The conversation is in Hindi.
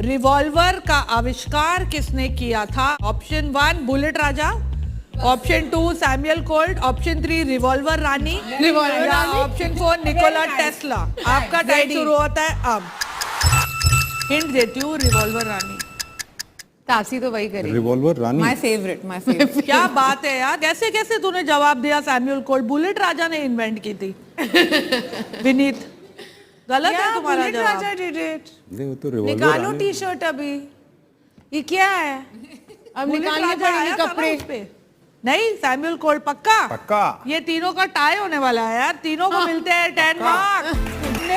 रिवॉल्वर का आविष्कार किसने किया था? Option 1 bullet Raja, option 2 Samuel Colt, option 3 revolver Rani, option 4 Nikola Tesla. आपका टाइम शुरू होता है अब। हिंट देती हूँ, रिवॉल्वर रानी। तासी तो वही करी। Revolver Rani my favourite. क्या बात है यार, कैसे कैसे तूने जवाब दिया? सैमुअल कोल्ट बुलेट राजा ने इन्वेंट की थी। विनीत, गलत है तुम्हारा जवाब। राजा डिड इट। वो तो रिवॉल्वर निकालो रानी। टी शर्ट अभी। ये क्या है? अब बुलेट निकालने राजा आया पड़ेंगे था ना कपड़े। उस पे। नहीं, सैमुअल कोल्ट पक्का। पक्का। ये तीनों का टाई होने वाला है यार, तीनों को मिलते हैं 10 मार्क्स।